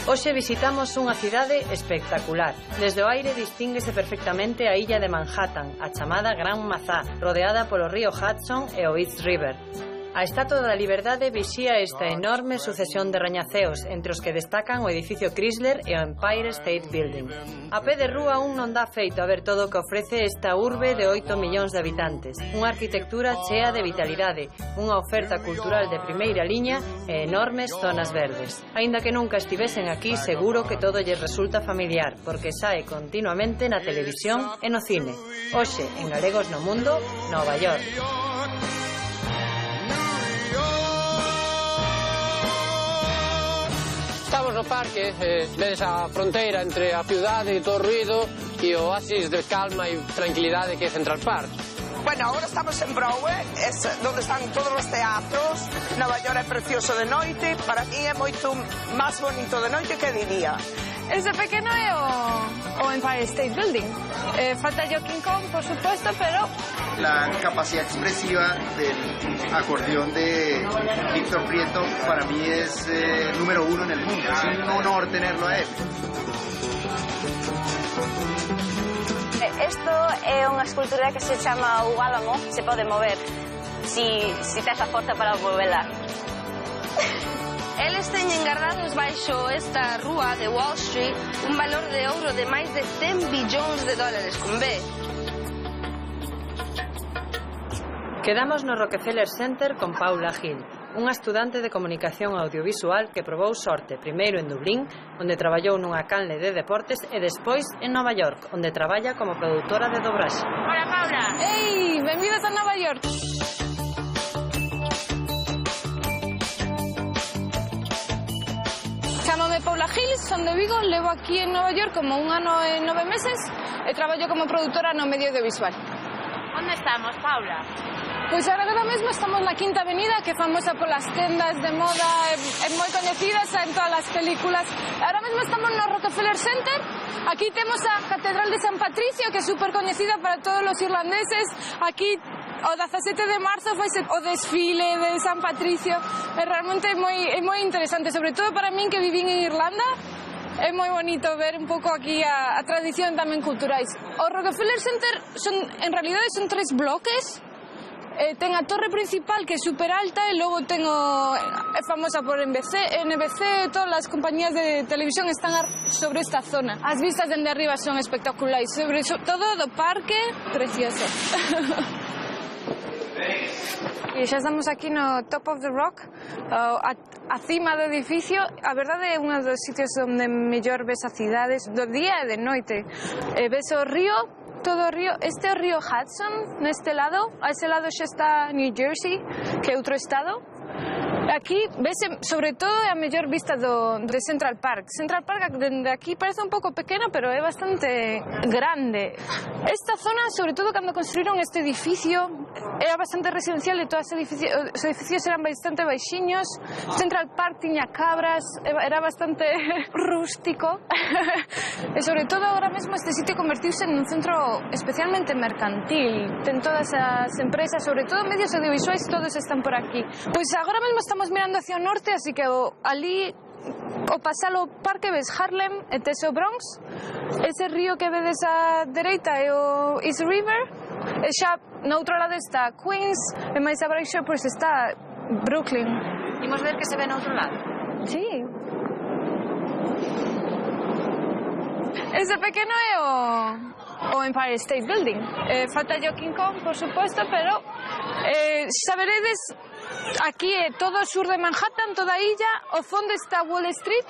Hoxe visitamos unha cidade espectacular. Desde o aire distínguese perfectamente a illa de Manhattan, a chamada Gran Mazá, rodeada polo río Hudson e o East River. A Estatua da Liberdade vixía esta enorme sucesión de rañaceos, entre os que destacan o edificio Chrysler e o Empire State Building. A pé de rúa un non dá feito a ver todo o que ofrece esta urbe de 8 millóns de habitantes. Unha arquitectura chea de vitalidade, unha oferta cultural de primeira liña e enormes zonas verdes. Aínda que nunca estivesen aquí, seguro que todo lles resulta familiar, porque sae continuamente na televisión e no cine. Hoxe, en Galegos no Mundo, Nova York. Estamos no parque, vedes a fronteira entre a ciudade e todo o ruido e o oasis de calma e tranquilidade que é Central Park. Bueno, ahora estamos en Broadway, es donde están todos los teatros. Nova York é precioso de noite, para mí é moito máis bonito de noite que de día. Ese pequeno é o Empire State Building. Falta yo King Kong, por supuesto, pero... La capacidad expresiva del acordeón de Víctor Prieto para mí es número 1 en el mundo. Es un honor tenerlo a él. Esto é unha escultura que se chama o álamo, se pode mover, si tes a forza para movela. Eles teñen guardados baixo esta rúa de Wall Street un valor de ouro de máis de 100 billóns de dólares con B. Quedamos no Rockefeller Center con Paula Gil, unha estudante de comunicación audiovisual que probou sorte primeiro en Dublín, onde traballou nunha canle de deportes, e despois en Nova York, onde traballa como produtora de dobraxe. Hola, Paula! Ei, benvidos a Nova York! Chámame Paula Gil, son de Vigo, levo aquí en Nova York como 1 ano e 9 meses e traballo como produtora no medio audiovisual. Onde estamos, Paula? Pois agora mesmo estamos na Quinta Avenida, que é famosa polas tendas de moda, é moi coñecida, xa en todas as películas. Agora mesmo estamos no Rockefeller Center. Aquí temos a Catedral de San Patricio, que é super coñecida para todos os irlandeses. Aquí o 17 de marzo faise o desfile de San Patricio. É realmente moi interesante, sobre todo para min que vivín en Irlanda. É moi bonito ver un pouco aquí a tradición tamén culturais. O Rockefeller Center en realidade son 3 bloques. Ten a torre principal, que é super alta, e logo é famosa por NBC, todas as compañías de televisión están sobre esta zona. As vistas dende arriba son espectaculares, sobre todo do parque, precioso. E xa estamos aquí no Top of the Rock, a cima do edificio. A verdade é un dos sitios onde mellor ves a cidade do día e de noite. Ves o río, todo o río. Este é o río Hudson, neste lado. A ese lado xa está New Jersey, que é outro estado. Aquí vese, sobre todo, a mellor vista de Central Park. Central Park, dende aquí, parece un pouco pequena, pero é bastante grande. Esta zona, sobre todo, cando construíron este edificio, era bastante residencial e todos os edificios eran bastante baixiños. Central Park tiña cabras, era bastante rústico. E, sobre todo, agora mesmo este sitio convertiuse en un centro especialmente mercantil. Ten todas as empresas, sobre todo medios audiovisuais, todos están por aquí. Pois agora mesmo estamos mirando hacia o norte, así que ali o pasalo parque ves Harlem e tes o Bronx. Ese río que vedes á dereita é o East River, e xa no outro lado está Queens, e máis abaixo pois está Brooklyn. Imos ver que se ve no outro lado. Sí. Ese pequeno é o Empire State Building. Falta yo King Kong, por supuesto, pero xa veredes. Aquí é todo o sur de Manhattan, toda a illa. O fondo está Wall Street,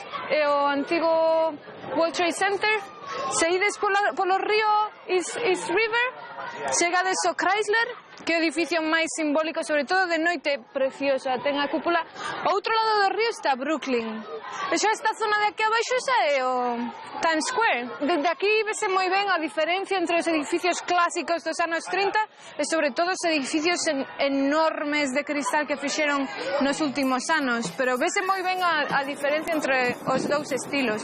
o antigo World Trade Center. Se ides polo río East River, Chegades ao Chrysler, que é o edificio máis simbólico, sobre todo de noite, preciosa, ten a cúpula. Ao outro lado do río está Brooklyn. E xa esta zona de aquí abaixo xa é o Times Square. Desde aquí vese moi ben a diferencia entre os edificios clásicos dos anos 30 e sobre todo os edificios enormes de cristal que fixeron nos últimos anos, pero vese moi ben a diferencia entre os dous estilos.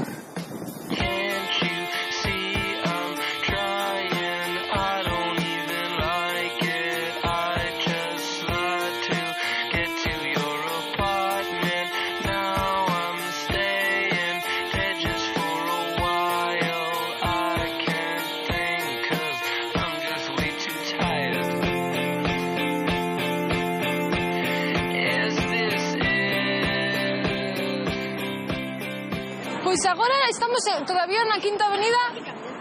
Pois agora estamos todavía na Quinta Avenida,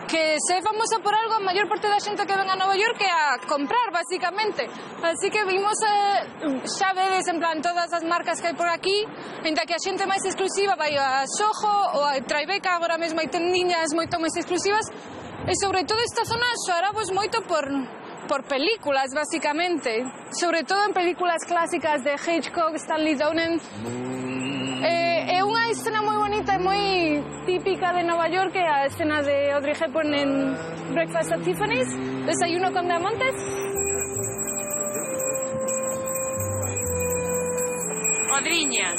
que se é famosa por algo, a maior parte da xente que ven a Nova York é a comprar, basicamente. Así que vimos, xa vedes, en plan, todas as marcas que hai por aquí, ainda que a xente máis exclusiva vai a Soho ou a Tribeca, agora mesmo hai tendiñas moito máis exclusivas, e sobre todo esta zona soarabos moito por películas, basicamente. Sobre todo en películas clásicas de Hitchcock, Stanley Donen. É unha escena moi bonita e moi típica de Nova York, é a escena de Audrey Hepburn en Breakfast at Tiffany's, Desayuno con Diamantes. Madriña.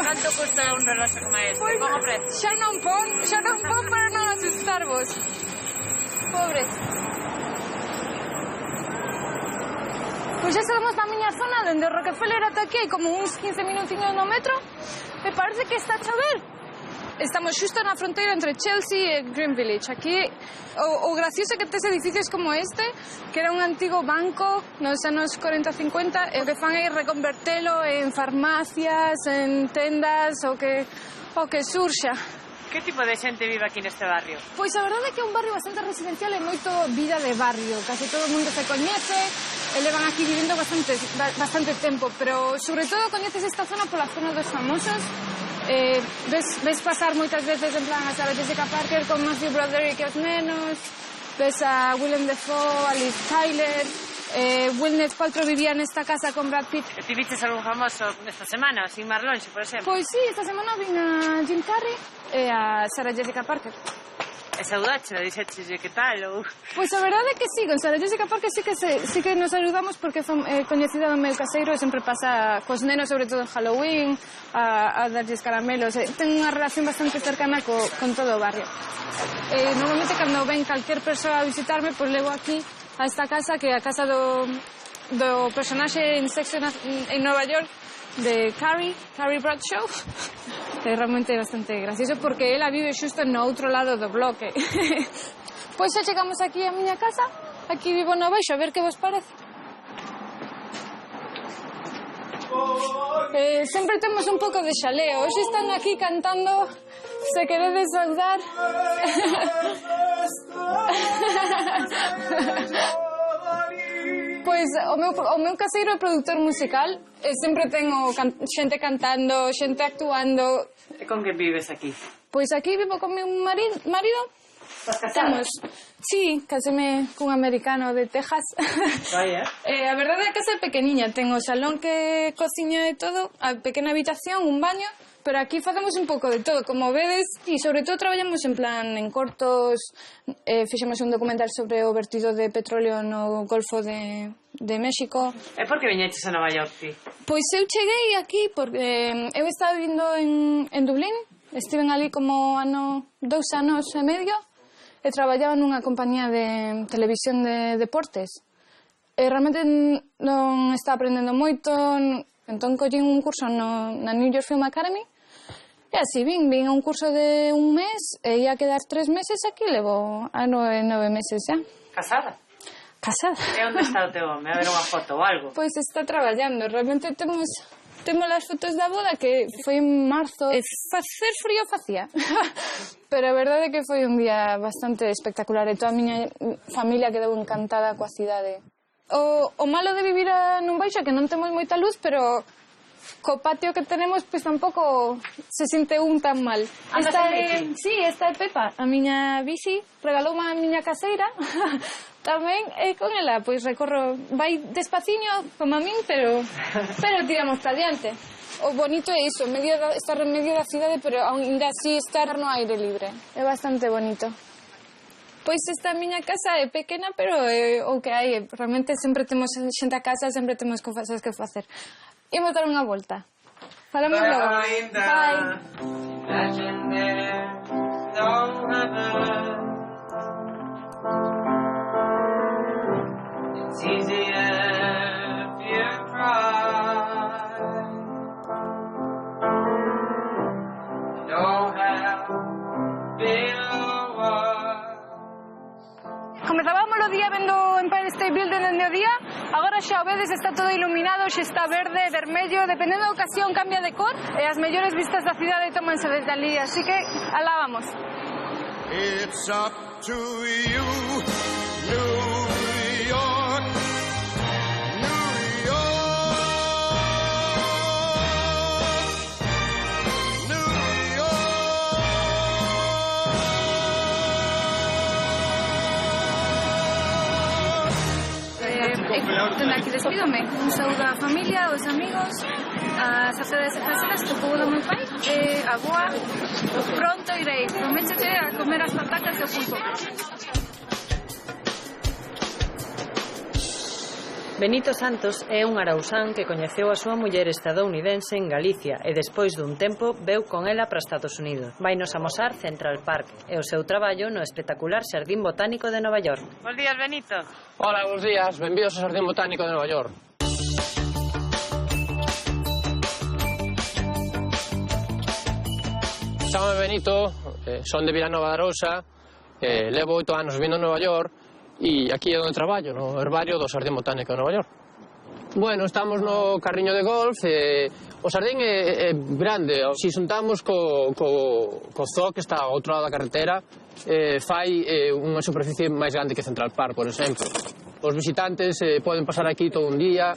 Canto custa un reloxo como este? Pois, Como precio? xa non pon para non asustarvos. Pobres. Pois xa estamos na miña zona, dende o Rockefeller ata aquí, hai como uns 15 minutiños no metro, e parece que está a chover. Estamos xusto na fronteira entre Chelsea e Green Village. Aquí, o gracioso é que tes edificios como este, que era un antigo banco nos anos 40-50, e o que fan é reconvertelo en farmacias, en tendas, o que surxa. Que tipo de xente vive aquí neste barrio? Pois a verdade é que é un barrio bastante residencial e moito vida de barrio. Casi todo o mundo se coñece, e levan aquí vivendo bastante tempo, pero sobre todo coñeces esta zona pola zona dos famosos. Ves pasar moitas veces en plan a Sarah Jessica Parker con Matthew Broderick e os nenos, ves a Willem Dafoe, a Liz Tyler, Gwyneth Paltrow vivía nesta casa con Brad Pitt. E ti viches algún famoso esta semana, sin mar longe, por exemplo? Pois sí, esta semana vin a Jim Carrey e a Sarah Jessica Parker. E saudache, dixeche que tal ou... Pois a verdade é que sí, con Sarah Jessica Parker sí que nos saludamos porque é coñecida do meu caseiro e sempre pasa cos nenos, sobre todo en Halloween, a darlles caramelos. Ten unha relación bastante cercana con todo o barrio. Normalmente cando ven calquer persoa a visitarme, pois levo aquí a esta casa, que é a casa do personaxe en Sexo en Nova York, de Carrie Bradshaw, que realmente é bastante gracioso porque ela vive xusto no outro lado do bloque. Pois xa chegamos aquí a miña casa, aquí vivo no baixo, a ver que vos parece. Sempre temos un pouco de xaleo, hoxe están aquí cantando Se queredes saudar. Pois o meu caseiro é produtor musical e sempre tengo xente cantando, xente actuando. E con que vives aquí? Pois aquí vivo con meu marido. Estás casada? Sí, caseme cun americano de Texas. Vaya. A verdade é que a casa é pequeniña, ten o salón que cociña e todo, a pequena habitación, un baño, pero aquí facemos un pouco de todo, como vedes, e sobre todo traballamos en plan en cortos, fixemos un documental sobre o vertido de petróleo no Golfo de México. E por que viñeches a Nova York, ti? Pois eu cheguei aquí porque eu estaba vivindo en Dublín, estiven ali como 2 anos e medio, e traballaba nunha compañía de televisión de deportes. E realmente non estaba aprendendo moito, entón collín un curso na New York Film Academy, e así vin a un curso de un mes, e ia quedar 3 meses aquí, levo 9 meses xa. Casada? Casada. E onde está o teu home? A ver unha foto ou algo? Pois está traballando, realmente temos as fotos da boda, que foi en marzo, e facer frío facía. Pero a verdade é que foi un día bastante espectacular, e toda a miña familia quedou encantada coa cidade. O malo de vivir nun baixo é que non temos moita luz, pero co patio que tenemos, pois tampouco se sinte un tan mal. Esta é Pepa, a miña bici, regaloume a miña caseira. Tamén con ela, pois recorro, vai despaciño como a min, pero tiramos para diante. O bonito é iso, estar en medio da cidade, pero ainda así estar no aire libre. É bastante bonito. Pois esta miña casa é pequena, pero é o que hai. Realmente sempre temos xente a casa, sempre temos cosas que facer. Imos dar unha volta. Falamos logo. Bye. It's easier if you cry. Comezábamos o día vendo o Empire State Building dende o día, agora xa o vedes, está todo iluminado, xa está verde, vermello, dependendo da ocasión cambia de cor, e as mellores vistas da cidade tómanse desde ali, así que alá vamos. It's up to you, New York, New York, New York. Dende aquí despídome, un saúdo á familia, aos amigos, ás actividades extranjeras que pobo do meu pai, e a boa, pronto irei, prométete a comer as patacas e o pulpo. Benito Santos é un arausán que coñeceu a súa muller estadounidense en Galicia e despois dun tempo veu con ela para Estados Unidos. Vainos amosar Central Park e o seu traballo no espectacular Xardín Botánico de Nova York. Bos días, Benito. Hola, bos días. Benvidos ao Xardín Botánico de Nova York. Chámame Benito, son de Vilanova de Arousa, levo 8 anos vindo a Nova York e aquí é onde traballo, no herbario do Xardín Botánico de Nova York. Bueno, estamos no carriño de golf, o xardín é grande, se xuntamos co zoo que está ao outro lado da carretera, fai unha superficie máis grande que Central Park, por exemplo. Os visitantes poden pasar aquí todo un día,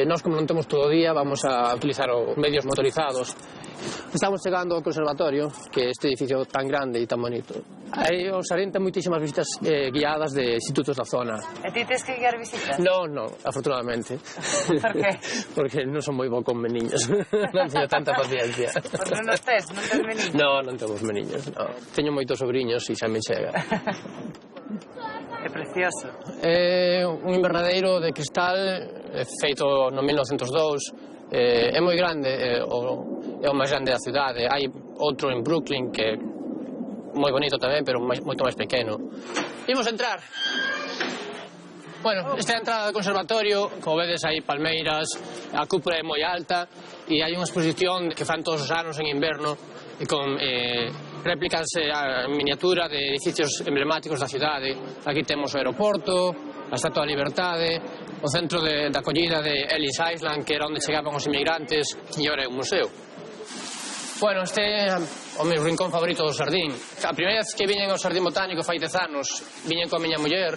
nós como non temos todo o día vamos a utilizar os medios motorizados. Estamos chegando ao conservatorio, que é este edificio tan grande e tan bonito. Aí o xardín ten moitísimas visitas guiadas de institutos da zona. E ti tes que guiar visitas? No, afortunadamente. Por qué? Porque non son moi bo con meniños. Non teño tanta paciencia. Pois non os tes, non tes meniños? Non temos meniños, no. Teño moitos sobrinhos e xa me chega. É precioso. É un invernadeiro de cristal feito no 1902. É moi grande, é o máis grande da cidade. Hai outro en Brooklyn que é moi bonito tamén, pero moito máis pequeno. Imos entrar. Bueno, esta é a entrada do conservatorio. Como vedes, hai palmeiras, a cúpula é moi alta e hai unha exposición que fan todos os anos en inverno con réplicas en miniatura de edificios emblemáticos da cidade. Aquí temos o aeroporto, a Estatua da Liberdade, o centro de acollida de Ellis Island, que era onde chegaban os inmigrantes, e ora é un museo. Bueno, este é o meu rincón favorito do xardín. A primeira vez que viñen ao Xardín Botánico fai 10 anos, viñen coa miña muller,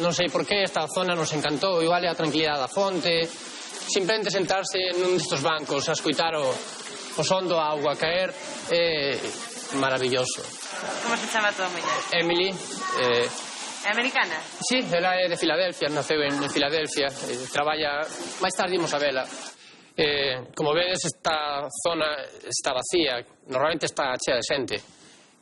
non sei por qué, esta zona nos encantou, igual é a tranquilidade da fonte, simplemente sentarse nun destos bancos, a escutar o son do auga caer, é maravilloso. Como se chama a tua muller? Emily. É americana? Sí, ela é de Filadelfia, naceu en Filadelfia, traballa, máis tarde imos a vela. Como vedes, esta zona está vacía, normalmente está chea de xente.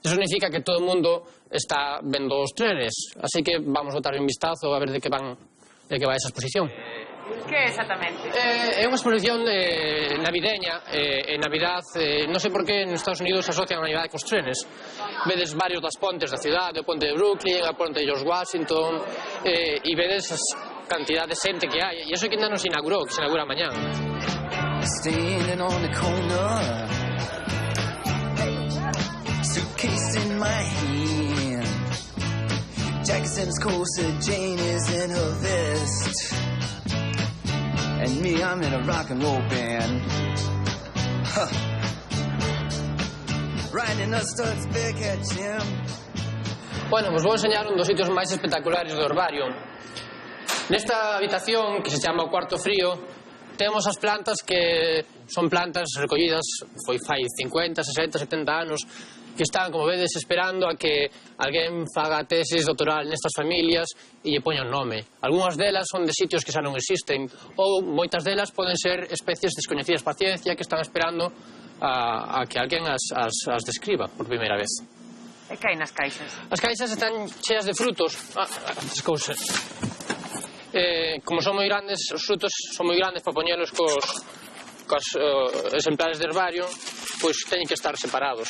Eso significa que todo o mundo está vendo os trenes, así que vamos botar un vistazo a ver de que va esa exposición. Que exactamente? É unha exposición navideña, en Navidad, non sei por que nos Estados Unidos asocian a Navidade cos trenes. Vedes varios das pontes da cidade, o ponte de Brooklyn, a ponte de George Washington, e vedes as cantidades de xente que hai, e iso que ainda non se inaugurou, que se inaugura mañá. Standing on the corner, suitcase in my hand, Jackson's corset, Jane is in her vest, and me, I'm in a rock and roll band. Riding a Studs big head Jim. Bueno, vos vou enseñar un dos sitios máis espectaculares do herbario. Nesta habitación, que se chama o cuarto frío, Temos as plantas que son plantas recollidas foi fai 50, 60, 70 anos, que están, como vedes, esperando a que alguén faga tesis doutoral nestas familias e lle poña un nome. Algúnas delas son de sitios que xa non existen, ou moitas delas poden ser especies descoñecidas pa ciencia que están esperando a que alguén as describa por primeira vez. E que hai nas caixas? As caixas están cheas de frutos. As cousas. Como son moi grandes, os frutos son moi grandes para poñelos cos exemplares de herbario, pois teñen que estar separados.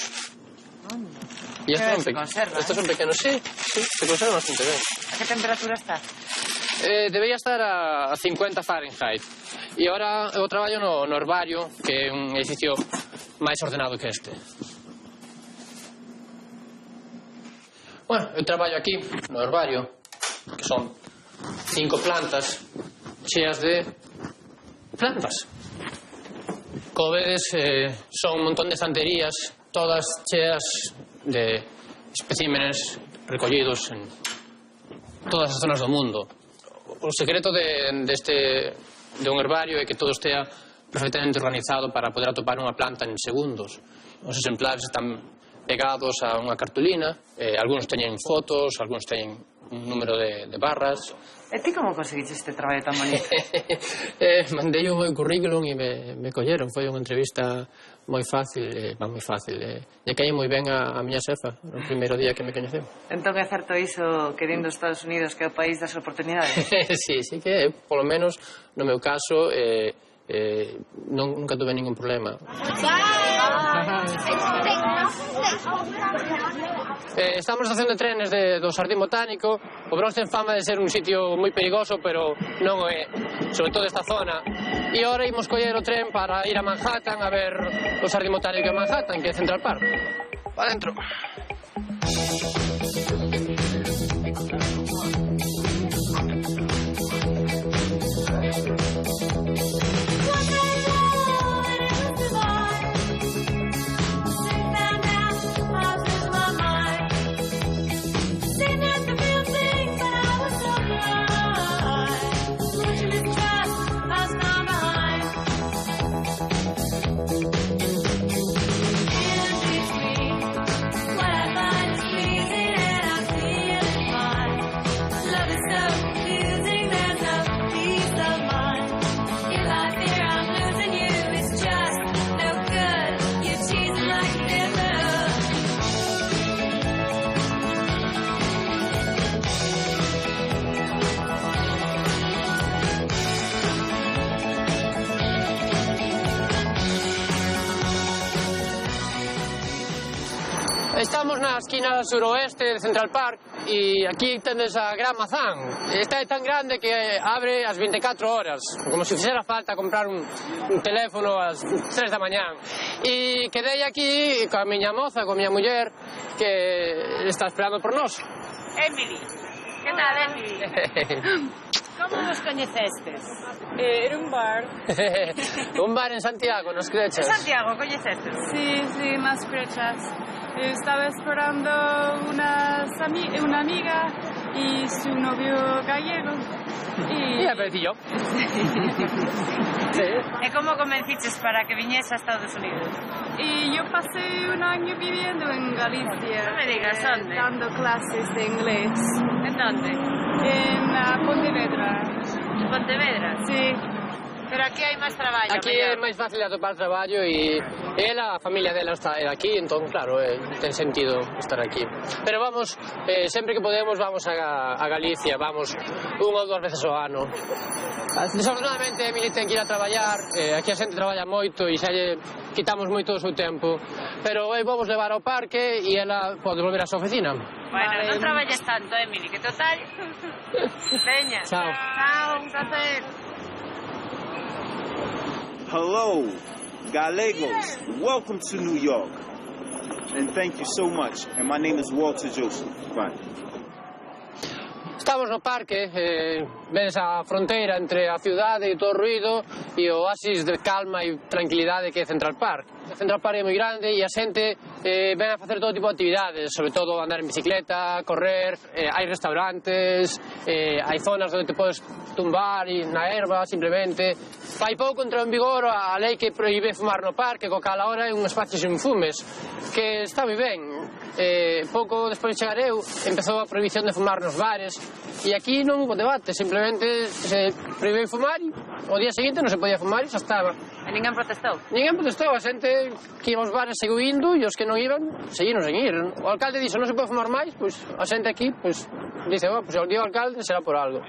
E estes son pequenos, sí, se conservan bastante ben. A que temperatura está? Debería estar a 50 Fahrenheit. E agora eu traballo no herbario, que é un edificio máis ordenado que este. Bueno, eu traballo aquí no herbario, que son 5 plantas cheas de plantas. Como vedes, son un montón de estanterías, todas cheas de especímenes recollidos en todas as zonas do mundo. O secreto de un herbario é que todo estea perfectamente organizado para poder atopar unha planta en segundos. Os exemplares están pegados a unha cartulina, algúns teñen fotos, algúns teñen un número de barras. E ti como conseguiches este traballo tan bonito? Mandei o meu currículum e me colleron. Foi unha entrevista moi fácil, e caí moi ben a miña xefa no primeiro día que me coñeceu. Entón é certo iso que din dos Estados Unidos que é o país das oportunidades? Sí que é, polo menos no meu caso, nunca tuve ningún problema. Estamos na estación de trenes do Xardín Botánico. O Bronx ten fama de ser un sitio moi perigoso, pero non é, sobre todo esta zona. E agora imos coller o tren para ir a Manhattan a ver o Xardín Botánico de Manhattan, que é Central Park. Pa dentro. Estamos na esquina suroeste de Central Park e aquí tendes a Gran Mazán. Esta é tan grande que abre as 24 horas, como se fixera falta comprar un teléfono ás 3 da mañán. E quedei aquí coa miña moza, coa miña muller, que está esperando por nós. Emily, que tal, Emily? Como nos coñecestes? Era un bar. Un bar en Santiago, nos crechas? En Santiago, coñecestes? Sí, nas crechas. Estaba esperando una amiga y su novio gallego. Y aparecí yo. Sí. ¿Y cómo convenciches para que viniese a Estados Unidos? Y yo pasé un año viviendo en Galicia. No me digas, ¿dónde? Dando clases de inglés. ¿En dónde? En Pontevedra. ¿En Pontevedra? Sí. Pero aquí hai máis traballo. Aquí é máis fácil de atopar traballo e ela, a familia dela está aquí, entón, claro, ten sentido estar aquí. Pero vamos, sempre que podemos, vamos a Galicia, vamos unha ou dúas veces ao ano. Desafortunadamente, Emily ten que ir a traballar, aquí a xente traballa moito e xa lle quitamos moito do seu tempo. Pero vamos levar ao parque e ela pode volver á súa oficina. Bueno, non traballes tanto, Emily, que total... Veña. Chao. Chao, un placer. Hello, Gallegos. Welcome to New York. And thank you so much. And my name is Walter Joseph. Bye. Estamos no parque, ves a fronteira entre a ciudade e todo o ruido e o oasis de calma e tranquilidade que é Central Park. Central Park é moi grande e a xente ven a facer todo tipo de actividades, sobre todo andar en bicicleta, correr, hai restaurantes, hai zonas onde te podes tumbar na erva simplemente. Fai pouco entrou en vigor a lei que prohíbe fumar no parque, co cal agora é un espacio sin fumes, que está moi ben. Pouco despois de chegar eu, empezou a prohibición de fumar nos bares e aquí non hubo debate, simplemente se prohibiu fumar e o día seguinte non se podía fumar e xa estaba. E ninguén protestou? Ninguén protestou, a xente que iba aos bares seguiu indo e os que non iban, seguiron sen ir. O alcalde dixo non se pode fumar máis, pois a xente aquí, pois, dice, pois o día o alcalde será por algo.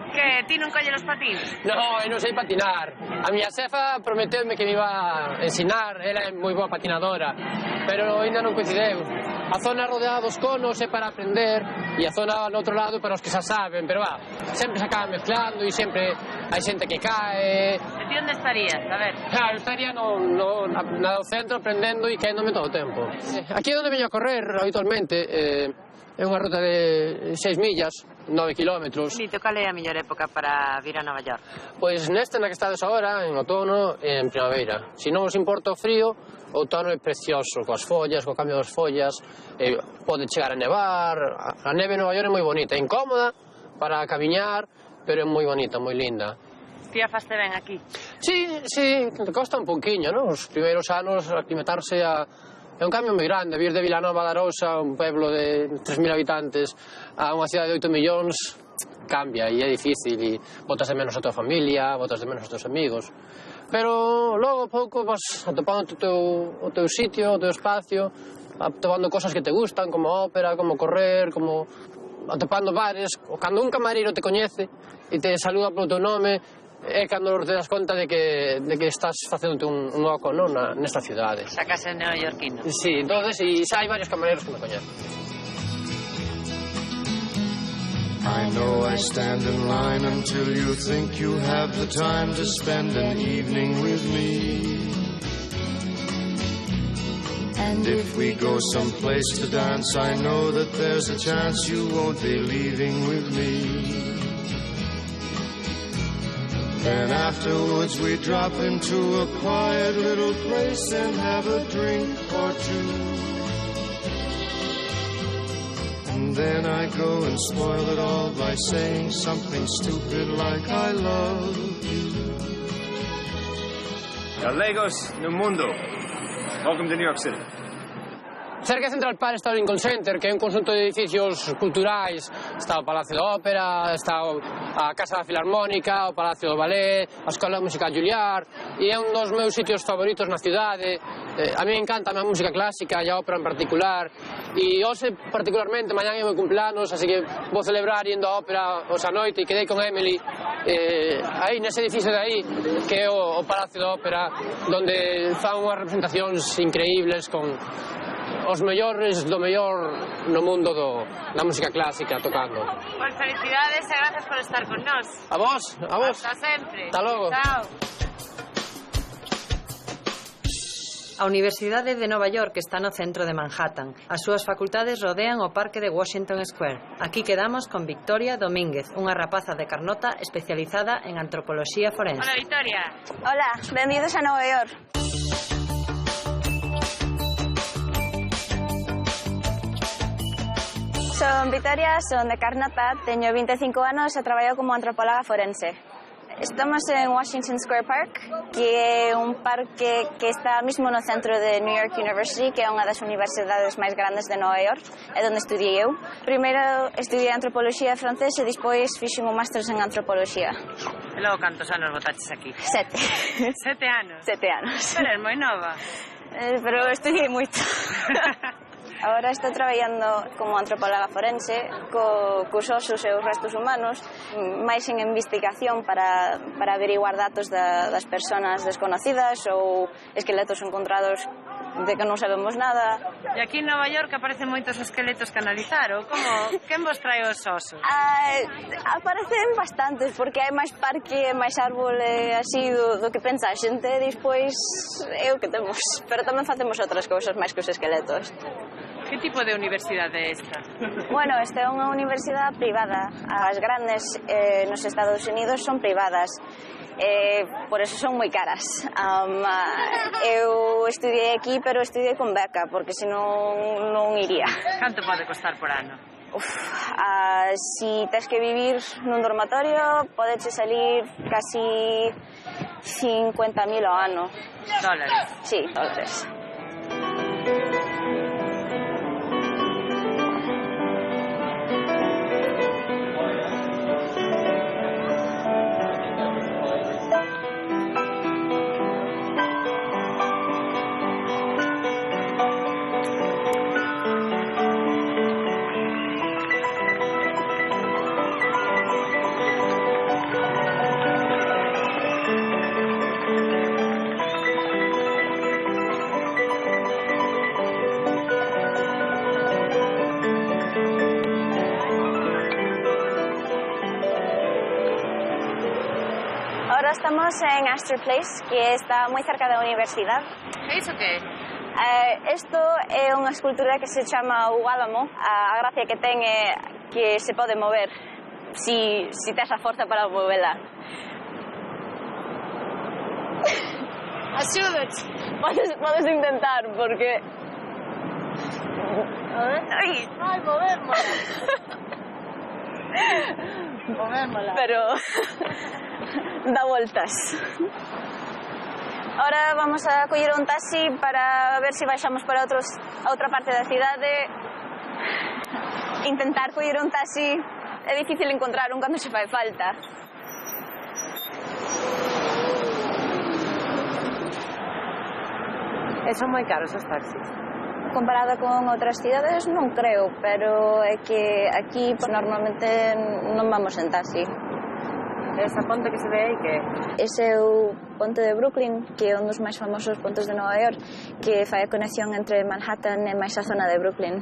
Que ti non colle os patins? No, eu non sei patinar. A miña xefa prometeume que me iba a ensinar, ela é moi boa patinadora, pero ainda non coincideu. A zona rodeada dos conos é para aprender e a zona no outro lado para os que xa saben, pero sempre se acaban mezclando e sempre hai xente que cae. E ti onde estarías? A ver. Eu estaría no centro aprendendo e caéndome todo o tempo. Aquí é onde veño a correr habitualmente, é unha ruta de 6 millas, 9 kilómetros. Mito, cal é a mellor época para vir a Nova York? Pois nesta na que estades agora, en outono e en primavera. Se non os importa o frío, o outono é precioso, coas follas, co cambio das follas, pode chegar a nevar, a neve en Nova York é moi bonita, é incómoda para camiñar, pero é moi bonita, moi linda. Ti afaste ben aquí? Sí, costa un pouquiño, non? Os primeiros anos aclimatarse a... É un cambio moi grande, vir de Vilanova de Arousa, un pueblo de 3.000 habitantes, a unha cidade de 8 millóns, cambia e é difícil, e botas de menos a tua familia, botas de menos a teus amigos. Pero logo pouco vas atopando o teu sitio, o teu espacio, atopando cosas que te gustan, como ópera, como correr, como atopando bares. Cando un camareiro te coñece e te saluda polo teu nome, é cando te das conta de que estás facendo un oco nesta cidade. Sacase neoyorquino. Sí, entonces, e xa hai varios camareros que me coñecen. I know I stand in line until you think you have the time to spend an evening with me. And if we go someplace to dance, I know that there's a chance you won't be leaving with me. Then afterwards we drop into a quiet little place and have a drink or two. And then I go and spoil it all by saying something stupid like I love you. Galegos no mundo. Welcome to New York City. Cerca de Central Park está o Lincoln Center, que é un conxunto de edificios culturais. Está o Palacio da Ópera, está a Casa da Filarmónica, o Palacio do Ballet, a Escola de Música Juilliard, e é un dos meus sitios favoritos na cidade. A mí me encanta a música clásica e a ópera en particular, e hoxe particularmente, mañán é o meu cumpleanos, así que vou celebrar indo a ópera hoxe a noite, e quedei con Emily aí nese edificio de aí, que é o Palacio da Ópera, donde fan unhas representacións increíbles con os mellores do mellor no mundo da música clásica tocando. Pois felicidades e gracias por estar con nós. A vos, a vos. Hasta sempre. Hasta logo. Chao. A Universidade de Nova York está no centro de Manhattan. As súas facultades rodean o parque de Washington Square. Aquí quedamos con Victoria Domínguez, unha rapaza de Carnota especializada en antropoloxía forense. Hola, Victoria. Hola, benvidos a Nova York. Son Victoria, son de Carnota, teño 25 anos e traballo como antropóloga forense. Estamos en Washington Square Park, que é un parque que está mismo no centro de New York University, que é unha das universidades máis grandes de Nova York, é onde estudiei eu. Primeiro estudiei antropoloxía francesa e despois fixen un máster en antropoloxía. E logo cantos anos botaches aquí? 7. 7 anos? 7 anos. Pero é moi nova. Pero estudiei moito. Agora estou traballando como antropóloga forense cos osos e os restos humanos, máis en investigación para averiguar datos das persoas desconocidas ou esqueletos encontrados de que non sabemos nada. E aquí en Nova York aparecen moitos esqueletos que analizar, ou como? Quen vos trae os osos? Aparecen bastantes, porque hai máis parque, máis árbol así do que pensa a xente, e despois é o que temos. Pero tamén facemos outras cousas máis que os esqueletos. Que tipo de universidade é esta? Bueno, esta é unha universidade privada. As grandes nos Estados Unidos son privadas. Por eso son moi caras. Eu estudiei aquí, pero estudiei con beca, porque senón non iría. Canto pode costar por ano? Si tes que vivir nun dormitorio, podeche salir casi 50.000 ao ano. Dólares? Sí, dólares. Ahora estamos en Astor Place, que está moi cerca da universidade. E iso que é? Isto é unha escultura que se chama o Álamo. A gracia que ten é que se pode mover si tes a forza para movela. Axúdate. Podes intentar, porque... Ai, movémola. Movémola. Pero dá voltas. Ahora vamos a coller un taxi para ver se baixamos para outra parte da cidade. Intentar coller un taxi é difícil encontrar un cando se fai falta. E son moi caros os taxis? Comparada con outras cidades non creo, pero é que aquí normalmente non vamos en taxi. Esa ponte que se ve aí, que é? Ese é o ponte de Brooklyn, que é un dos máis famosos pontes de Nova York, que fai a conexión entre Manhattan e máis a zona de Brooklyn.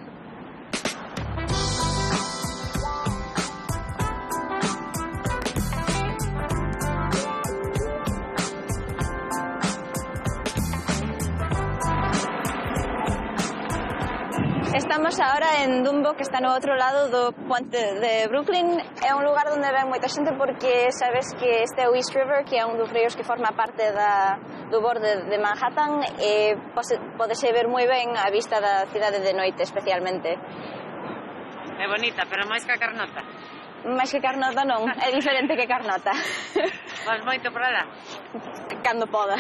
Estamos ahora en Dumbo, que está no outro lado do ponte de Brooklyn. É un lugar onde ven moita xente porque sabes que este é o East River, que é un dos ríos que forma parte do borde de Manhattan, e podese ver moi ben a vista da cidade de noite, especialmente. É bonita, pero máis que a Carnota. Máis que Carnota non, é diferente que Carnota. Vas moito por alá? Cando poda.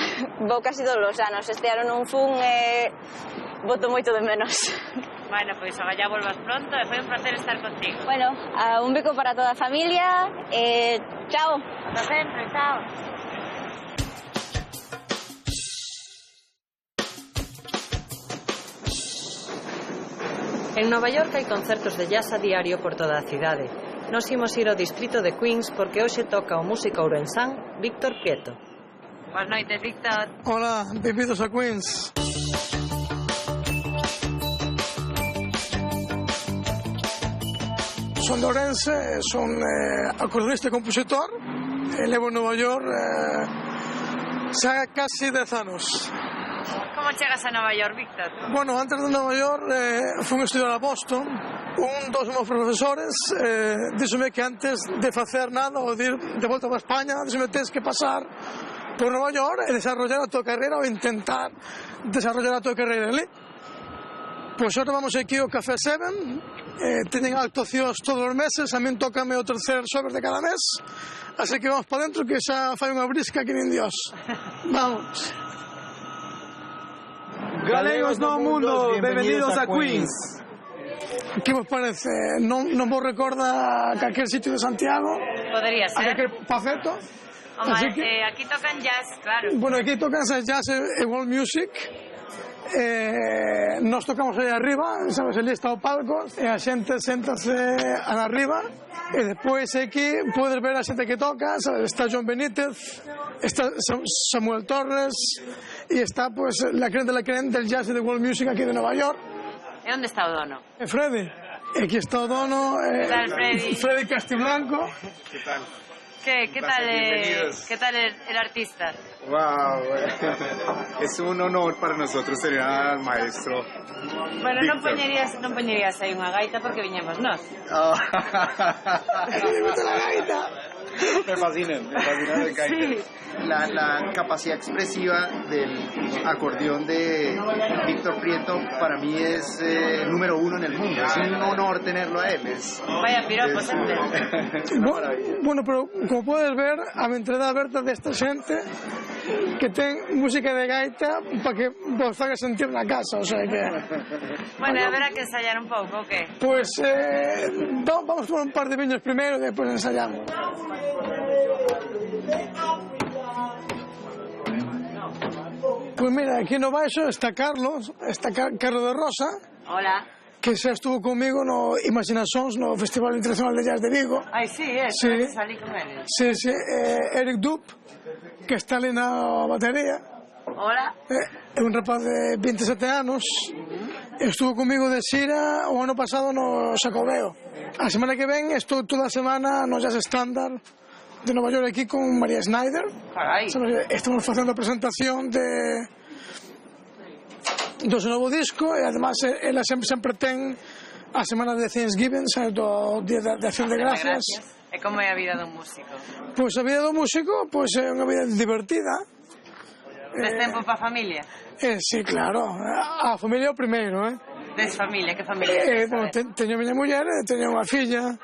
Vou casi todos os anos. Este ano non fun e boto moito de menos. Bueno, pois agora volvas pronto e foi un placer estar contigo. Bueno, un beco para toda a familia e chao. Hasta sempre, chao. En Nova York hai concertos de jazz a diario por toda a cidade. Nos imos ir ao distrito de Queens porque hoxe toca o músico ourensán Víctor Prieto. Boas noites, Víctor. Hola, benvidos a Queens. Son de Ourense, son acordeonista e compositor. Levo en Nova York xa casi 10 anos. Como chegas a Nova York, Víctor? Bueno, antes de Nova York fui a estudiar a Boston. Un dos meus profesores díxome que antes de facer nada ou de ir de volta para España, díxome tens que pasar por Nova York e desarrollar a tua carreira ou intentar desarrollar a tua carreira ali. Pois ahora vamos aquí ao Café Seven, teñen actuacións todos os meses, a min tócame o tercer xoves de cada mes, así que vamos para dentro que xa fai unha brisca que nin Dios. Vamos. Galegos no mundo, benvidos a Queens. Que vos parece? Non vos recorda a calquer sitio de Santiago? Podría ser. A calquer paceto? Home, aquí tocan jazz, claro. Bueno, aquí tocan jazz e world music. Nos tocamos aí arriba, sabes, ali está o palco e a xente séntase arriba e despois aquí podes ver a xente que toca, sabes, está John Benítez, está Samuel Torres e está pues la creme de la creme del jazz e de world music aquí de Nova York. E onde está o dono? Freddy. Aquí está o dono, Freddy Castiblanco. Que tal? ¿Qué tal el artista? Wow, es un honor para nosotros tener al maestro. Bueno, non poñerías aí unha gaita porque viñemos nós. Me fascinan el gaita. Sí. La capacidad expresiva del acordeón de Víctor Prieto para mí es número uno en el mundo. Es un honor tenerlo a él. Vaya piropo, sempre. Bueno, pero como puedes ver, a mi entrada aberta desta xente que ten música de gaita para que vos faga sentir na casa, o sea que... Bueno, haberá que ensayar un pouco, o que? Pues vamos a tomar un par de viños primero y después ensayamos. Pues mira, aquí no baixo está Carlos de Rosa. Hola. Que xa estuvo comigo no Imaginacións no Festival Internacional de Jazz de Vigo. Ai, sí, salí con él. Sí, Eric Dup, que está ali na batería. Hola. É un rapaz de 27 anos. Estuvo comigo de xira o ano pasado no Xacobeo. A semana que ven estou toda a semana no Jazz Standard de Nova York aquí con María Schneider. Carai. Estamos facendo a presentación do seu novo disco e además ela sempre ten a semana de Thanksgiving, do Día de Acción de Gracias. E como é a vida dun músico? Pois a vida do músico é unha vida divertida. Tes tempo para a familia? Sí, claro. A familia é o primeiro, Tes familia? Que familia? Bueno, teño a miña muller e teño unha filla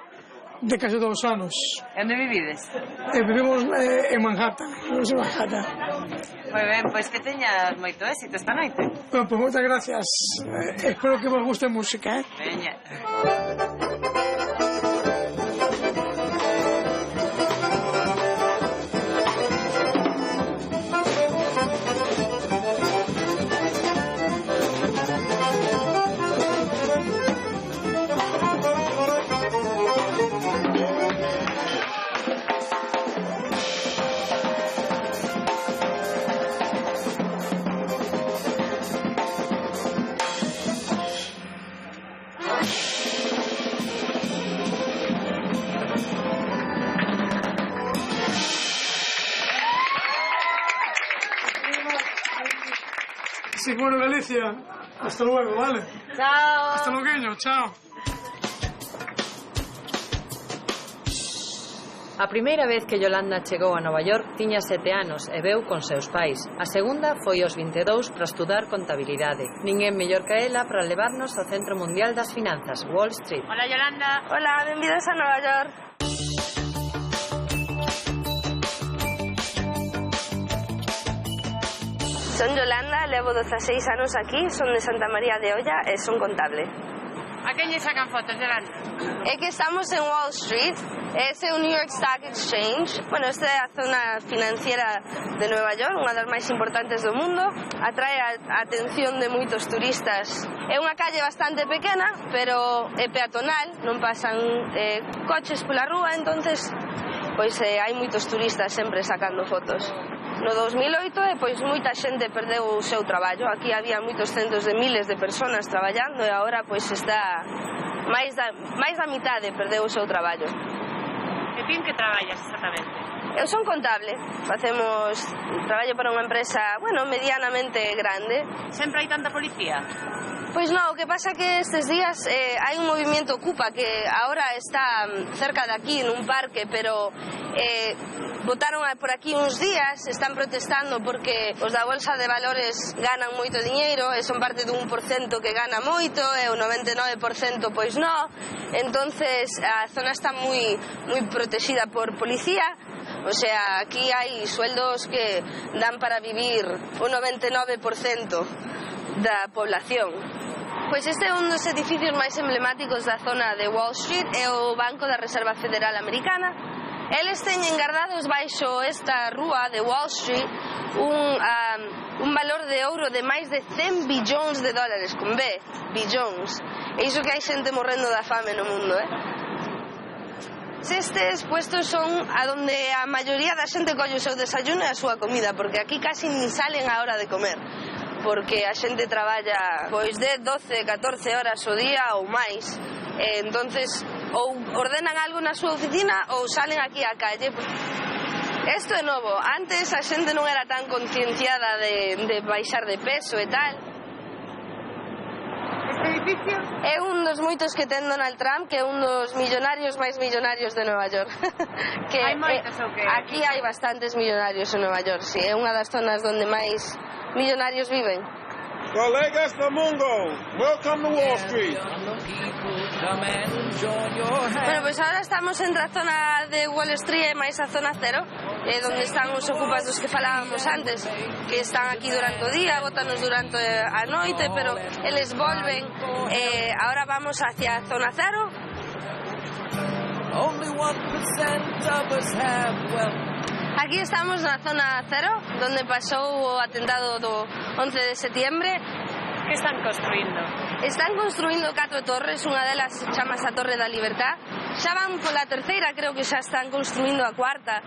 de case 2 anos. E onde vivides? Vivimos en Manhattan. Moi ben, pois que teñas moito éxito esta noite. Bueno, pois moitas gracias. Espero que vos guste a música, Veña. Sí, bueno, Galicia. Hasta luego, ¿vale? Chao. Hasta luego, chao. A primeira vez que Yolanda chegou a Nova York tiña 7 anos e veu con seus pais. A segunda foi aos 22 para estudar contabilidade. Ninguén mellor que ela para levarnos ao Centro Mundial das Finanzas, Wall Street. Hola, Yolanda. Hola, benvidos a Nova York. Son Yolanda, levo 16 anos aquí, son de Santa María de Olla e son contable. A quen lle sacan fotos, Yolanda? É que estamos en Wall Street, ese é o New York Stock Exchange. Bueno, esta é a zona financiera de Nova York, unha das máis importantes do mundo. Atrae a atención de moitos turistas. É unha calle bastante pequena, pero é peatonal, non pasan coches pola rúa, entonces pois hai moitos turistas sempre sacando fotos. No 2008, pois moita xente perdeu o seu traballo. Aquí había moitos centos de miles de personas traballando e agora pois está máis da mitade perdeu o seu traballo. E ti en que traballas exactamente? Eu son contable. Traballo para unha empresa, medianamente grande. Sempre hai tanta policía? Pois non, o que pasa que estes días hai un movimento Ocupa que agora está cerca de aquí, nun parque, pero botaron por aquí uns días, están protestando porque os da Bolsa de Valores ganan moito diñeiro e son parte dun 1% que gana moito e o 99% pois non. Entonces a zona está moi protexida por policía. O sea, aquí hai sueldos que dan para vivir o 99% da población. Pois este é un dos edificios máis emblemáticos da zona de Wall Street, é o Banco da Reserva Federal Americana. Eles teñen guardados baixo esta rúa de Wall Street un valor de ouro de máis de 100 billóns de dólares, con B, billóns. E iso que hai xente morrendo da fame no mundo, Estes puestos son a donde a maioría da xente colle o seu desayuno e a súa comida, porque aquí casi nin salen a hora de comer, porque a xente traballa pois de 12, 14 horas o día ou máis. Entonces ou ordenan algo na súa oficina ou salen aquí á calle. Isto é novo, antes a xente non era tan concienciada de baixar de peso e tal. Este edificio? É un dos moitos que ten Donald Trump, que é un dos millonarios máis millonarios de Nova York. Hai moitos ou que? Aquí hai bastantes millonarios en Nova York, sí, é unha das zonas onde máis millonarios viven. Colegas do mundo, welcome to Wall Street. Bueno, pues ahora estamos entre a zona de Wall Street e máis a zona cero, donde están os ocupas dos que falábamos antes, que están aquí durante o día, botanos durante a noite, pero eles volven. Ahora vamos hacia a zona cero. Aquí estamos na zona cero, donde pasou o atentado do 11 de setiembre. Que están construindo? Están construindo 4 torres, unha delas chamase a Torre da Libertad. Xa van pola terceira, creo que xa están construindo a cuarta.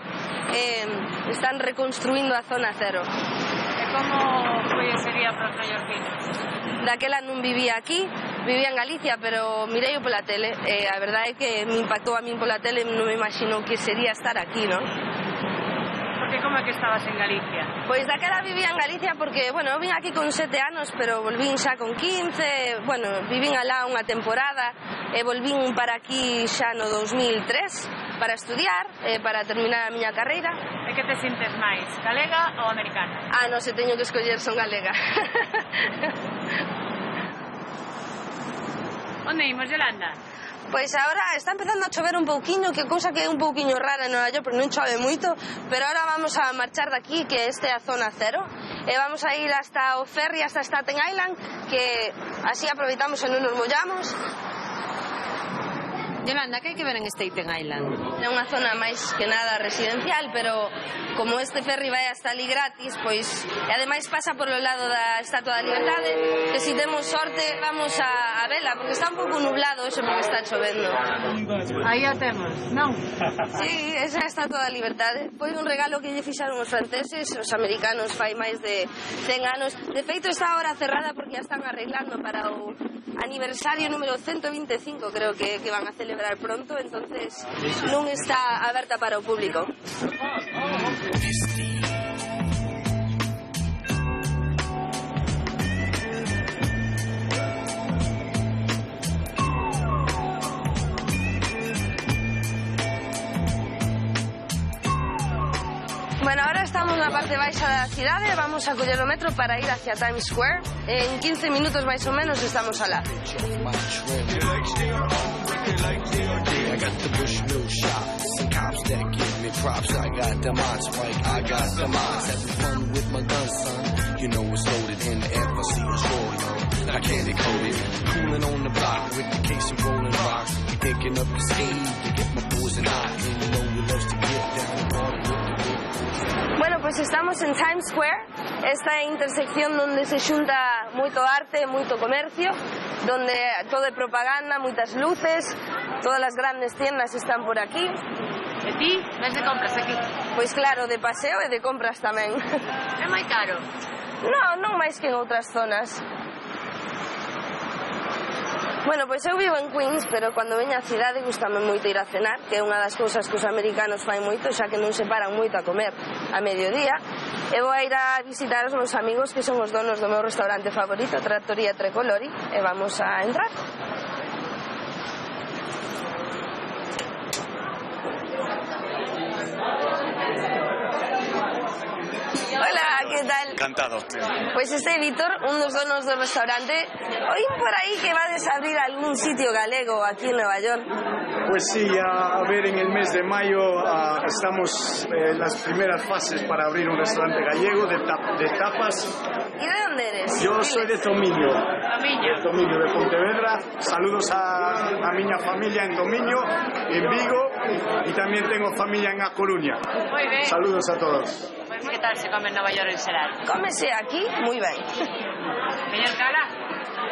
Están reconstruindo a zona cero. E como foi ese día para os mallorquinos? Daquela non vivía aquí, vivía en Galicia, pero mirei o pola tele. A verdade é que me impactou a min pola tele, non me imagino que sería estar aquí, non? Porque como é que estabas en Galicia? Pois daquela vivía en Galicia porque, bueno, eu vim aquí con 7 anos, pero volvín xa con 15, bueno, vivín alá unha temporada e volvín para aquí xa no 2003 para estudiar, para terminar a miña carreira. E que te sintes máis, galega ou americana? Ah, non se teño que escoller, son galega. Onde imos, Yolanda? Pois agora está empezando a chover un pouquiño, que cousa que é un pouquiño rara en Nova York, pero non chove moito, pero ahora vamos a marchar daqui, que este é a zona cero, e vamos a ir hasta o ferry, hasta Staten Island, que así aproveitamos e non nos mollamos. Yolanda, que hai que ver en Staten Island? É unha zona máis que nada residencial, pero como este ferry vai hasta ali gratis, pois, e ademais pasa por o lado da Estatua da Liberdade, que se temos sorte vamos a vela, porque está un pouco nublado hoxe porque está chovendo. Aí a temos, non? Sí, esa é a Estatua da Liberdade. Foi un regalo que lle fixaron os franceses, os americanos fai máis de 100 anos. De feito está ahora cerrada porque ya están arreglando para o aniversario número 125, creo que van a celebrar pronto, entonces non está aberta para o público. Bueno, ahora estamos na parte baixa da cidade, vamos a coller o metro para ir hacia Times Square. En 15 minutos máis ou menos estamos alá. Bueno, pues estamos en Times Square, esta intersección donde se xunta moito arte, moito comercio, donde todo é propaganda, moitas luces, todas as grandes tiendas están por aquí. E ti, ves de compras aquí? Pois claro, de paseo e de compras tamén. É moi caro? Non máis que en outras zonas. Bueno, pois eu vivo en Queens, pero cando veño á cidade gustame moito ir a cenar, que é unha das cousas que os americanos fai moito, xa que non se paran moito a comer a mediodía. E vou a ir a visitar os meus amigos que son os donos do meu restaurante favorito, Trattoria Trecolori, e vamos a entrar. Hola, ¿qué tal? Encantado. Pues este é Víctor, un dos donos do restaurante. Oín por aí que vades a abrir algún sitio galego aquí en Nueva York. Pues sí, a ver, en el mes de mayo estamos en las primeras fases para abrir un restaurante gallego de tapas. ¿Y de dónde eres? Yo soy de Tomiño. De Tomiño, de Pontevedra. Saludos a miña familia en Tomiño, en Vigo, y también tengo familia en A Coruña. Muy bien. Saludos a todos. Pues que tal se come en Nova York en Xeral? Cómese aquí moi ben. Mellor que alá?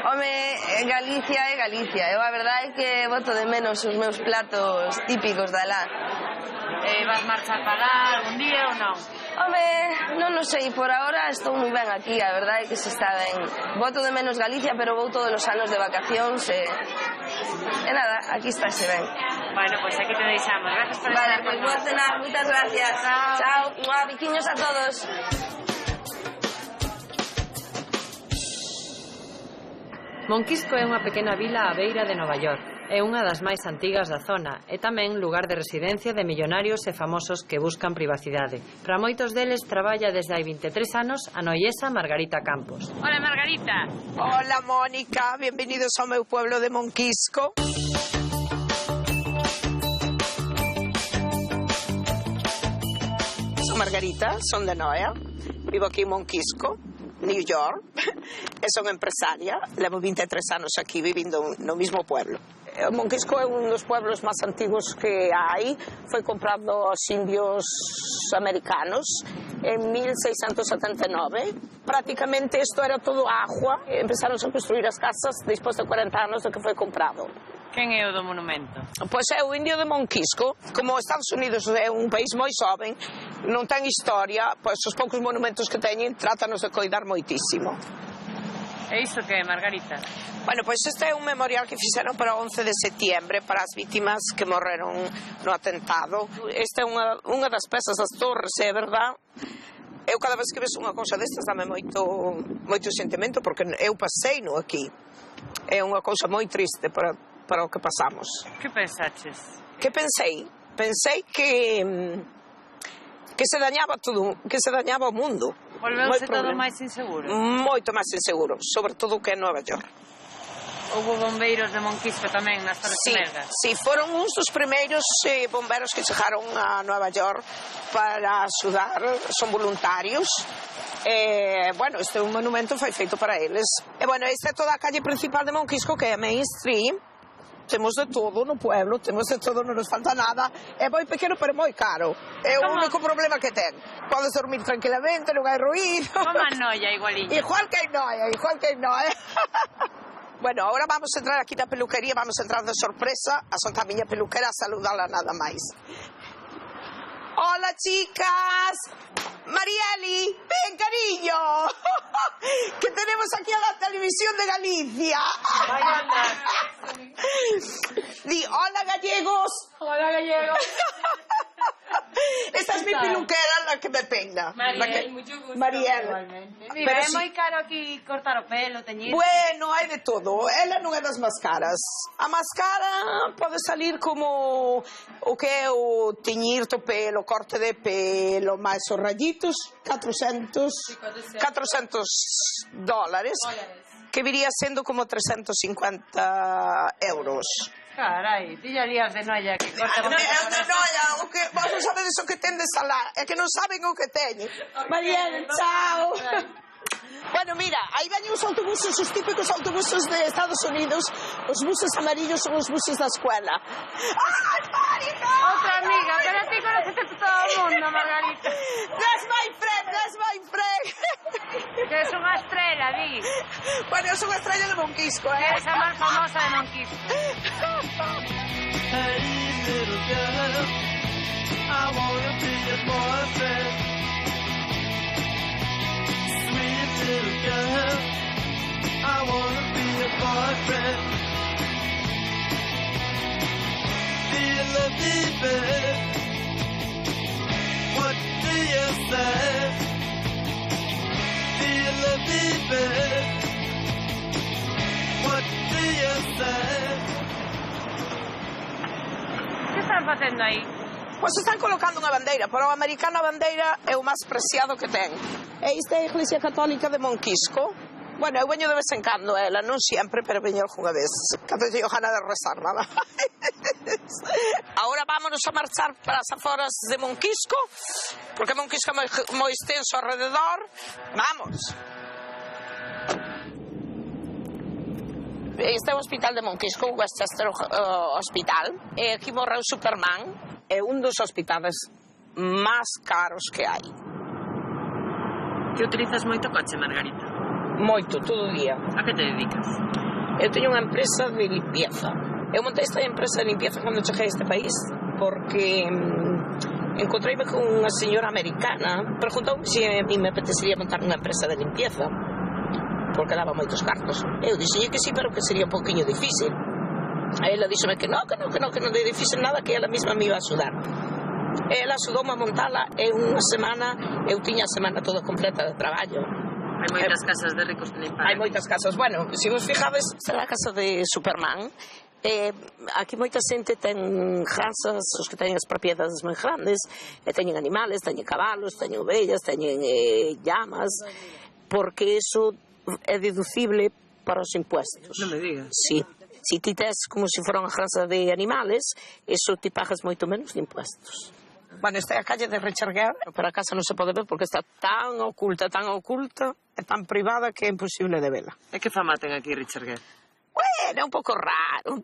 Home, Galicia é Galicia. Eu a verdade é que boto de menos os meus platos típicos de alá. Vas marchar para alá algún día ou non? Home, non o sei, por ahora estou moi ben aquí, a verdade é que se está ben. Boto de menos Galicia, pero vou todos os anos de vacacións e nada, aquí estáse ben. Bueno, pues aquí te deixamos. Gracias por estar con Vale, pues vou a cenar, moitas gracias. Chao, biquiños a todos. Monquisco é unha pequena vila á beira de Nova York. É unha das máis antigas da zona e tamén lugar de residencia de millonarios e famosos que buscan privacidade. Para moitos deles traballa desde hai 23 anos a noiesa Margarita Campos. Hola, Margarita. Hola, Mónica. Bienvenidos ao meu pueblo de Monquisco. Son Margarita, son de Noia. Vivo aquí en Monquisco, New York. E son empresaria. Levo 23 anos aquí vivindo no mismo pueblo. Monquisco é un dos pueblos máis antigos que hai. Foi comprado aos indios americanos en 1679. Prácticamente isto era todo agua. Empezaron a construir as casas despois de 40 anos de que foi comprado. Quen é o do monumento? Pois é o indio de Monquisco. Como Estados Unidos é un país moi xoven, non ten historia, pois os poucos monumentos que teñen trátanos de coidar moitísimo. E isto que é, Margarita? Bueno, pois este é un memorial que fixeron para o 11 de setiembre para as vítimas que morreron no atentado. Esta é unha das pezas das torres, é verdad. Eu cada vez que ves unha cousa destas dame moito sentimento porque eu pasei no aquí. É unha cousa moi triste para o que pasamos. Que pensaches? Que pensei? Pensei que se dañaba todo, que se dañaba o mundo. Volveuse todo máis inseguro? Moito máis inseguro, sobre todo que é Nova York. Houve bombeiros de Monquisco tamén nas Torres Gemelas? Sí, foron uns dos primeiros bomberos que chegaron a Nova York para axudar, son voluntarios. Bueno, este é un monumento foi feito para eles. E bueno, esta é toda a calle principal de Monquisco, que é a Main Street. Temos de todo no pueblo, temos de todo, non nos falta nada. É moi pequeno, pero moi caro. É o único problema que ten. Podes dormir tranquilamente, non hai ruído. Como a Noia, igualiño. Igual que hai Noia. Bueno, ahora vamos a entrar aquí na peluquería, vamos a entrar de sorpresa a soltar a miña peluquera a saludarla nada máis. Hola, chicas. Marieli, ven, cariño. Que tenemos aquí a la televisión de Galicia. Di, hola, gallegos. Hola, gallegos. Esta es mi peluquera, la que me peina. Mariel, mucho gusto. Mariel. Mira, é moi caro aquí cortar o pelo, teñir. Bueno, hai de todo. Ela non é das máis caras. A máis cara pode salir como o que é o teñir o pelo, corte de pelo, máis os rayitos, $400, que viría sendo como 350 euros. Carai, tillarías de Noia que corta o pelo. De Noia, o que vos non sabedes o que ten de salar, é que non saben o que teñen. Mariel, chao. Bueno, mira, aí veñen os autobuses, os típicos autobuses de Estados Unidos. Os buses amarillos son os buses da escuela. ¡Ay, Mónica! Outra amiga, pero a ti conocete todo o mundo, Margarita. That's my friend. Que es unha estrela, di. Bueno, eu son unha estrella de Monquisco, Que eres a máis famosa de Monquisco. Hey, little girl, I wanna be your boyfriend. Sweet little girl, I wanna be your boyfriend. Feel the beat, what do you say? Feel the beat, what do you say? Que están facendo aí? Pois están colocando unha bandeira, pero o americano a bandeira é o máis preciado que ten. E esta é a Iglesia Católica de Monquisco. Bueno, eu veño de vez en cando ela, non sempre, pero veño algunha vez. Cando teño gana de rezar, nada. Ahora vámonos a marchar para as aforas de Monquisco, porque Monquisco é moi extenso alrededor. Vamos. Este é o hospital de Monquisco, o Westchester Hospital. E aquí morreu Superman. É un dos hospitales máis caros que hai. Que utilizas moito coche, Margarita? Moito, todo o día. A que te dedicas? Eu teño unha empresa de limpieza. Eu montei esta empresa de limpieza cando cheguei a este país porque encontrei-me con unha señora americana, preguntou se a mí me apetecería montar unha empresa de limpieza, porque daba moitos cartos. Eu dixenlle que sí, pero que sería un poquinho difícil. A ela díxome que non é difícil nada, que ela mesma me iba a axudar. Ela axudoume a montala e unha semana, eu tiña a semana toda completa de traballo. Hai moitas casas de ricos que limpar. Hai moitas casas, bueno, se vos fijades, será a casa de Superman. Aquí moita xente ten granxas, os que teñen as propiedades moi grandes, e teñen animales, teñen cabalos, teñen ovellas, teñen llamas, porque eso é deducible para os impuestos. Non me digas. Sí. Si ti tes como se fora unha granxa de animales, eso ti pagas moito menos de impuestos. Bueno, esta é a calle de Richard Gere, pero a casa non se pode ver porque está tan oculta, e tan privada que é imposible de vela. E que fama ten aquí Richard Gere? Bueno, é un pouco raro, non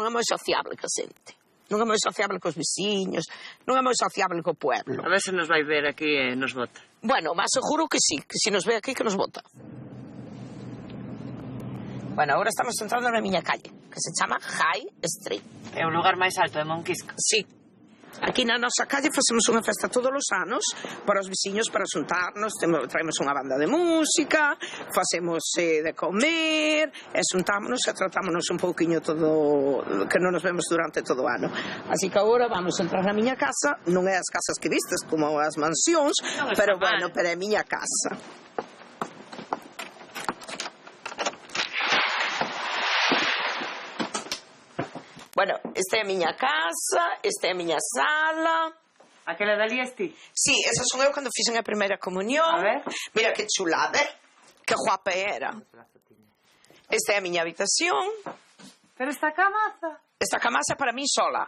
é moi sociable ca xente. Non é moi sociable cos veciños, non é moi sociable co pueblo. A ver se nos vai ver aquí e nos vota. Bueno, mas seguro que sí, que se nos ve aquí que nos vota. Bueno, agora estamos entrando na miña calle, que se chama High Street. É o lugar máis alto de Monquisco. Sí. Aquí na nosa calle facemos unha festa todos os anos para os veciños, para xuntarnos, traemos unha banda de música, facemos de comer, e xuntámonos e tratámonos un pouquiño todo, que non nos vemos durante todo o ano. Así que agora vamos a entrar na miña casa, non é as casas que vistes como as mansións, pero bueno, pero é miña casa. Bueno, esta é a miña casa, esta é a miña sala. Aquela dali és ti? Sí, esa son eu cando fixen a primeira comunión. A ver. Mira que chulada, que guapa era. Esta é a miña habitación. Pero esta camaza? Esta camaza para mí sola.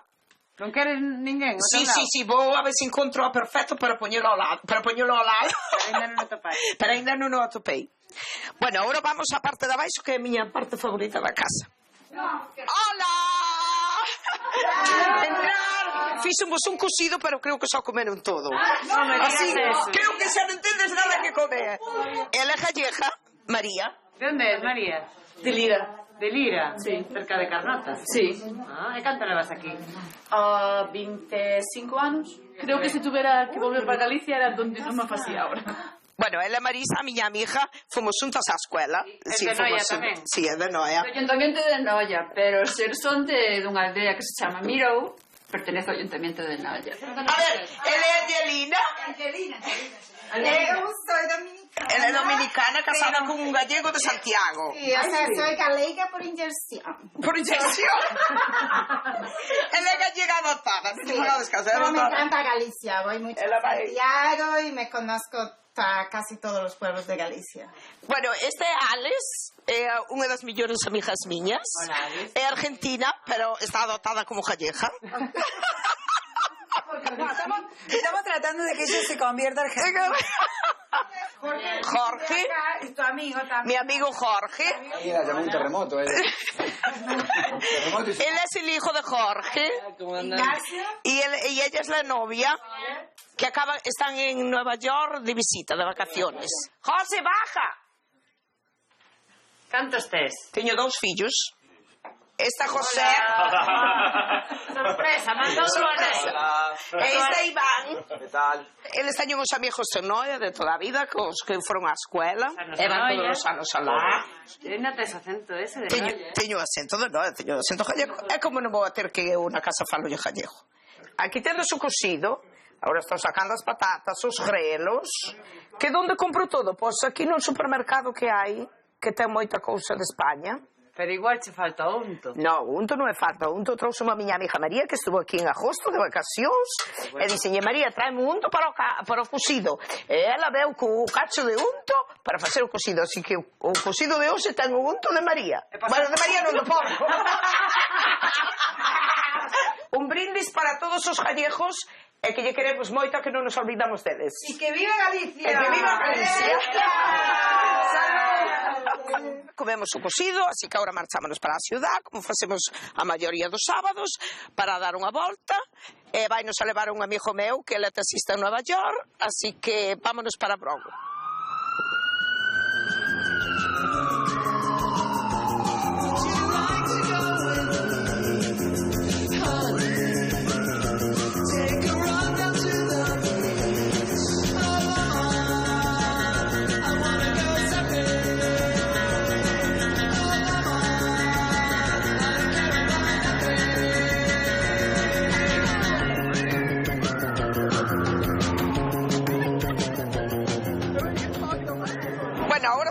Non queres ninguén? Sí, vou a ver se encontro a perfecto para poñelo ao lado. Pero ainda non o topei. Pero ainda non o atopei. Bueno, agora vamos á parte de abaixo, que é a miña parte favorita da casa. Hola! Entrar, fixemos un cocido, pero creo que só comeron todo. Así, creo que xa non entendes nada que comer. Ela é gallega, María. De onde é, María? De Lira. De Lira? Sí. Cerca de Carnota? Sí. E canto levas aquí? 25 anos. Creo que se tuvera que volver para Galicia era donde non me facía ahora. Bueno, ela Marisa, a miña amiga, fomos juntas á escuela. Sí, de Noia tamén? Sí, é de Noia. O Ayuntamiento de Noia, pero ser son de dunha aldea que se chama Mirou, pertenece ao Ayuntamiento de Noia. A ver, ela é Angelina. Eu soy dominicana. Ela é dominicana, casada con un gallego de Santiago. Sí, o sea, soy galega por inyección. Por inyección? Ela é gallega adotada. Sí, pero me encanta Galicia. Voy mucho a Santiago y me conozco casi todos los pueblos de Galicia. Bueno, esta é Alex, é unha das millores amigas miñas. Hola, Alex. É argentina, pero está adotada como gallega. Estamos tratando de que ella se convierta en argentina. Jorge, tu amigo también. Mi amigo Jorge. Mira, llamó un terremoto. Él es el hijo de Jorge. Y ella es la novia. Que están en Nueva York de visita, de vacaciones. José, baja. Cantos tes? Teño 2 fillos. Esta José. Sorpresa, mandou sorpresa. Esta Iván. ¿Qué tal? Eles teñen os amigos de Noia de toda a vida, cos que foron á escuela. E van todos os anos alá. Non tes acento ese de Noia? Teño acento de Noia, teño acento gallego. É como non vou a ter que eu na casa falo de gallego. Aquí tendes o cocido. Agora estou sacando as patatas, os grelos. Que onde compro todo? Pois aquí no supermercado que hai, que ten moita cousa de España. Pero igual che falta unto. No, unto non é falta. Unto trouxe unha miña amiga María que estuvo aquí en agosto de vacacións. E dixenlle, María, tráeme unto para o cocido. E ela veu co cacho de unto para facer o cocido. Así que o cocido de hoxe ten o unto de María. Bueno, de María non do porco. Un brindis para todos os gallegos e que lle queremos moito, que non nos olvidamos deles. E que viva Galicia! E que viva Galicia! Comemos o cocido, así que agora marchámonos para a ciudad, como facemos a maioría dos sábados, para dar unha volta. E vai nos a levar un amigo meu, que ele é taxista en Nueva York, así que vámonos para Brogo. Take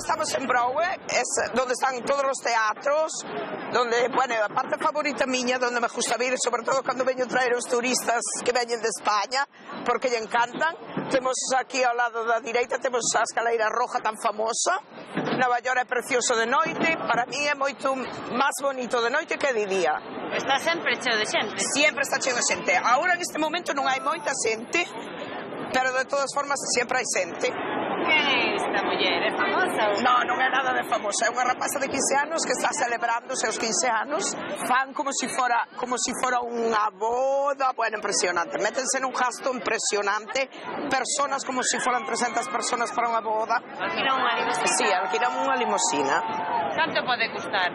estamos en Broadway, es donde están todos los teatros, donde, bueno, a parte favorita miña, donde me gusta vir, sobre todo cando veño traer os turistas que veñen de España, porque lle encantan. Temos aquí ao lado da direita, temos a escaleira roja tan famosa. Nova York é precioso de noite, para mí é moito máis bonito de noite que de día. Está sempre cheo de xente. Sempre está cheo de xente. Agora, neste momento, non hai moita xente, pero de todas formas sempre hai xente. Quen é esta muller? É famosa? No, non é nada de famosa. É unha rapaza de 15 anos que está celebrando os seus 15 anos. Fan como si fora unha boda. Bueno, impresionante. Métense nun gasto impresionante. Personas como si foran 300 personas para unha boda. Alquilan unha limusina? Sí, alquilan unha limusina. Canto pode custar?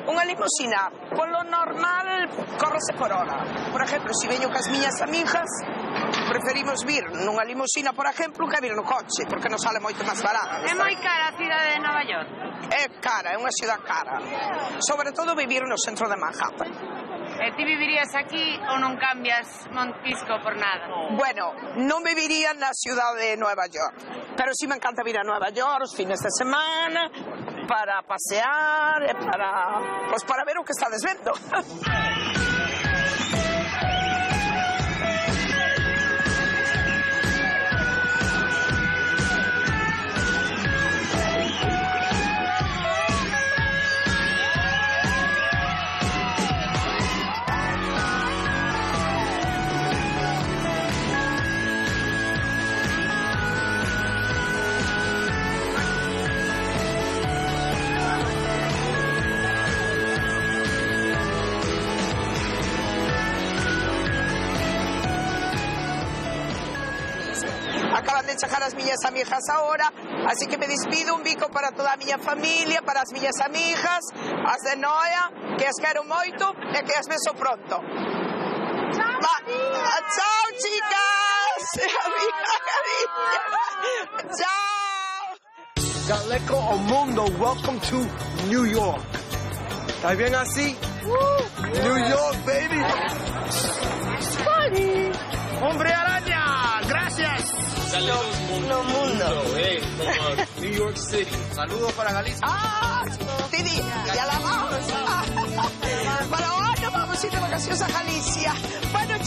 Unha limusina, polo normal, córrese por hora. Por exemplo, se veño cas miñas amigas, preferimos vir nunha limusina, por exemplo, que vir no coche, porque nos sale moito máis barato. É moi cara a cidade de Nova York? É cara, é unha cidade cara. Sobre todo vivir no centro de Manhattan. E ti vivirías aquí ou non cambias Monquisco por nada? Bueno, non viviría na cidade de Nova York, pero sí me encanta vir a Nova York os fines de semana, para pasear, para ver o que estades vendo. Acaban de chegar as miñas amigas agora, así que me despido, un bico para toda a miña familia, para as miñas amigas, as de Noia, que as quero moito e que as beso pronto. Chao, chicas! Chao! Galeco o mundo, welcome to New York. ¿Está bien así? New York, baby. Funny. Hombre araña, gracias. Saludos mundo. Como New York City. Saludos para Galicia. Didi, ya la vamos. Para hoy nos vamos a ir de vacaciones a Galicia. Bueno,